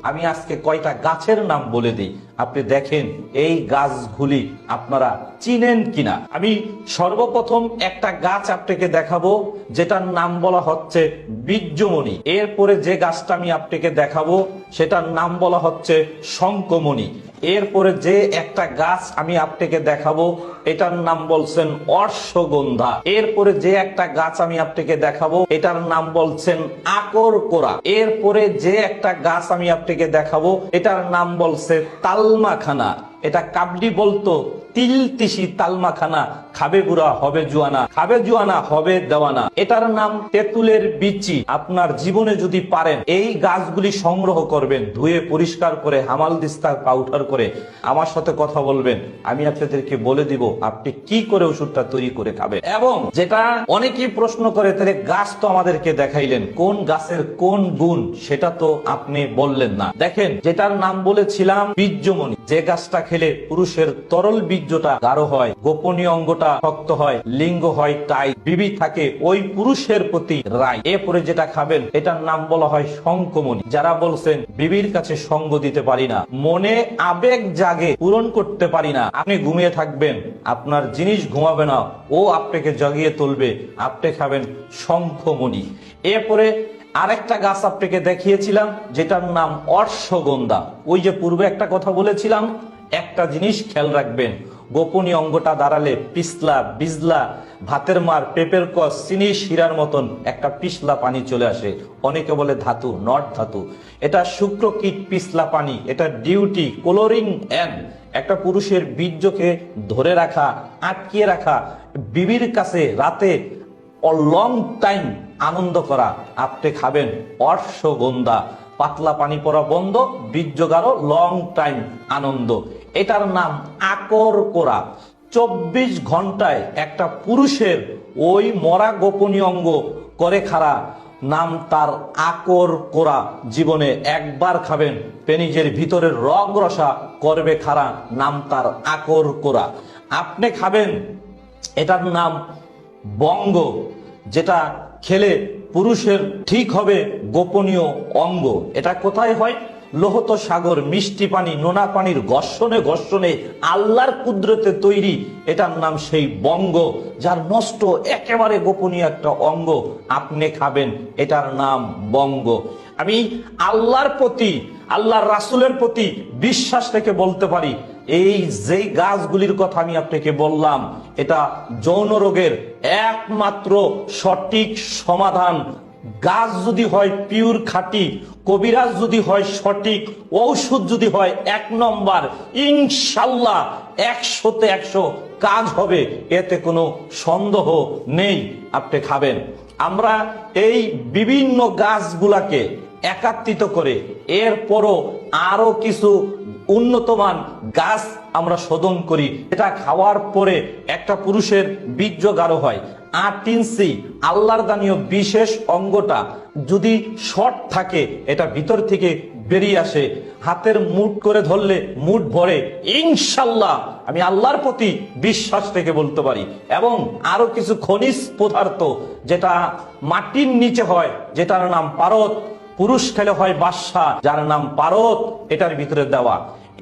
আমি আজকে কয়টা গাছের নাম বলে দিই, আপনি দেখেন এই গাছগুলি আপনারা চিনেন কিনা। আমি সর্বপ্রথম একটা গাছ আপনাকে দেখাবো যেটার নাম বলা হচ্ছে বীর্যমণি। এরপরে যে গাছটা আমি আপনাকে দেখাবো সেটার নাম বলা হচ্ছে শঙ্খমণি। এরপরে যে একটা গাছ আমি আপনাকে দেখাবো এটার নাম বলছেন অশ্বগন্ধা। এরপরে যে একটা গাছ আমি আপনাকে দেখাবো এটার নাম বলছেন আকরকোরা। এরপরে যে একটা গাছ আমি আপনাকে দেখাবো এটার নাম বলছে তালমাখানা। এটা কাবলি বলতো তিল তিসি তালমাখানা, খাবে বুড়া হবে জুয়ানা, খাবে জুয়ানা হবে দেওয়ানা। এটার নাম তেঁতুলের বিচি। আপনার জীবনে যদি পারেন এই গাছগুলি সংগ্রহ করবেন, ধুয়ে পরিষ্কার করে হামাল দিস্তা পাউডার করে আমার সাথে কথা বলবেন, আমি আপনাদেরকে বলে দিব আপনি কি করে ওষুধটা তৈরি করে খাবেন। এবং যেটা অনেকেই প্রশ্ন করে, তাহলে গাছ তো আমাদেরকে দেখাইলেন, কোন গাছের কোন গুণ সেটা তো আপনি বললেন না। দেখেন, যেটার নাম বলেছিলাম বীর্যমণি, যে গাছটা খেলে পুরুষের তরল বীর্যটা গাঢ় হয়, গোপনীয় অঙ্গটা শক্ত হয়, লিঙ্গ হয় টাইট, বিবি থাকে ওই পুরুষের প্রতি রায়। এরপরে যেটা খাবেন এটার নাম বলা হয় শঙ্খমণি। যারা বলছেন বিবির কাছে সঙ্গ দিতে পারি না, মনে আবেগ জাগে পূরণ করতে পারি না, আপনি ঘুমিয়ে থাকবেন, আপনার জিনিস ঘুমাবে না, ও আপনাকে জাগিয়ে তুলবে, আপনি খাবেন শঙ্খমণি। এরপরে আরেকটা গাছ আপনাকে দেখিয়েছিলাম যেটার নাম অশ্বগন্ধা। ওই যে পূর্বে একটা কথা বলেছিলাম, একটা জিনিস খেয়াল রাখবেন, গোপনীয় অঙ্গটা দাঁড়ালে পিছলা বিজলা ভাতের মার পেপের কস চিনি শিরার মতন একটা পিছলা পানি চলে আসে। অনেকে বলে ধাতু, নট ধাতু। এটা শুক্রকীট পিছলা পানি, এটা ডিউটি ক্লোরিন এন। একটা পুরুষের বীর্যকে ধরে রাখা, আটকিয়ে রাখা, বিবির কাছে রাতে লং টাইম আনন্দ করা, আপনি খাবেন অশ্বগন্ধা। পাতলা পানি পড়া বন্ধ, বীর্য গাঢ়, লং টাইম আনন্দ। এটার নাম আকরকোরা। 24 ঘন্টায় একটা পুরুষের ওই মরা গোপনীয় অঙ্গ করে খাড়া, নাম তার আকরকোরা। জীবনে একবার খাবেন, পেনিজের ভিতরের রগ রসা করবে খাড়া, নাম তার আকরকোরা। আপনি খাবেন এটার নাম বঙ্গ, যেটা খেলে পুরুষের ঠিক হবে গোপনীয় অঙ্গ। এটা কোথায় হয়? লোহিত সাগর, মিষ্টি পানি, নোনা পানির ঘর্ষণে ঘর্ষণে আল্লাহর কুদরতে তৈরি। এটার নাম সেই বঙ্গ, যার নষ্ট একেবারে গোপনীয় একটা অঙ্গ আপনি খাবেন, এটার নাম বঙ্গ। আমি আল্লাহর প্রতি, আল্লাহর রাসূলের প্রতি বিশ্বাস থেকে বলতে পারি, এই যে গাছগুলির কথা আমি আপনাকে বললাম, এটা যৌন রোগের একমাত্র সঠিক সমাধান। গাছ যদি হয় পিওর খাঁটি, কবিরাজ যদি হয় সঠিক, ঔষধ যদি হয় 1 নম্বর, ইনশাল্লাহ 100-তে 100 কাজ হবে, এতে কোনো সন্দেহ নেই। আপনি খাবেন। আমরা এই বিভিন্ন গাছগুলাকে একত্রিত করে এরপরও আরো কিছু উন্নতমান গাছ আমরা শোধন করি। এটা খাওয়ার পরে একটা পুরুষের বীর্য গাঢ় হয়। 8 ইঞ্চি আল্লাহর দানীয় বিশেষ অঙ্গটা যদি শর্ট থাকে, এটা ভিতর থেকে বেরিয়ে আসে। হাতের মুঠ করে ধরলে মুঠ ভরে, ইনশাল্লাহ আমি আল্লাহর প্রতি বিশ্বাস থেকে বলতে পারি। এবং আরো কিছু খনিজ পদার্থ যেটা মাটির নিচে হয়, যেটার নাম পারদ। পুরুষ খেলে হয় বাদশা, যার নাম পারদ, এটার ভিতরে দেওয়া।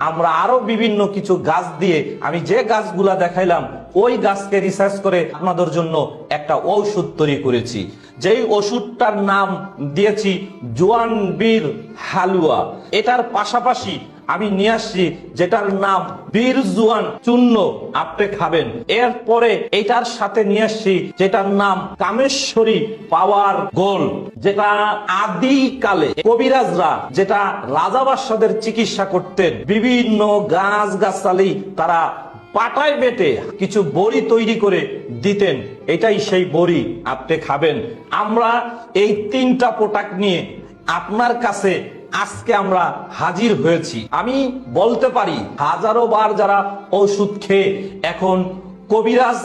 আমরা আরো বিভিন্ন কিছু গাছ দিয়ে, আমি যে গাছগুলা দেখাইলাম ওই গাছকে রিসার্চ করে আপনাদের জন্য একটা ঔষধ তৈরি করেছি। যেই ওষুধটার নাম দিয়েছি জোয়ান-বীর হালুয়া। এটার পাশাপাশি আমি নিয়ে আসছি যেটার নাম বীর জোয়ান চূর্ণ, আপনি খাবেন। এরপরে এটার সাথে নিয়ে আসছি যেটার নাম কামেশ্বরী পাওয়ার গোল, যেটা আদিকালে কবিরাজরা, যেটা রাজা বাদশাদের চিকিৎসা করতেন, বিভিন্ন গাছ গাছালি তারা পাটায় বেটে কিছু বড়ি তৈরি করে দিতেন, এটাই সেই বড়ি, আপনি খাবেন। আমরা এই 3টা প্রোডাক্ট নিয়ে আপনার কাছে আজকে আমরা হাজির হয়েছি। আমি বলতে পারি হাজারো বার যারা ওষুধ খেয়ে এখন কবিরাজ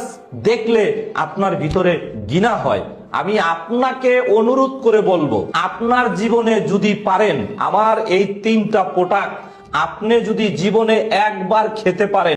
দেখলে আপনার ভিতরে ঘৃণা হয়, আমি আপনাকে অনুরোধ করে বলবো, আপনার জীবনে যদি পারেন আমার এই 3টা প্রোডাক্ট আপনি যদি জীবনে একবার খেতে পারেন,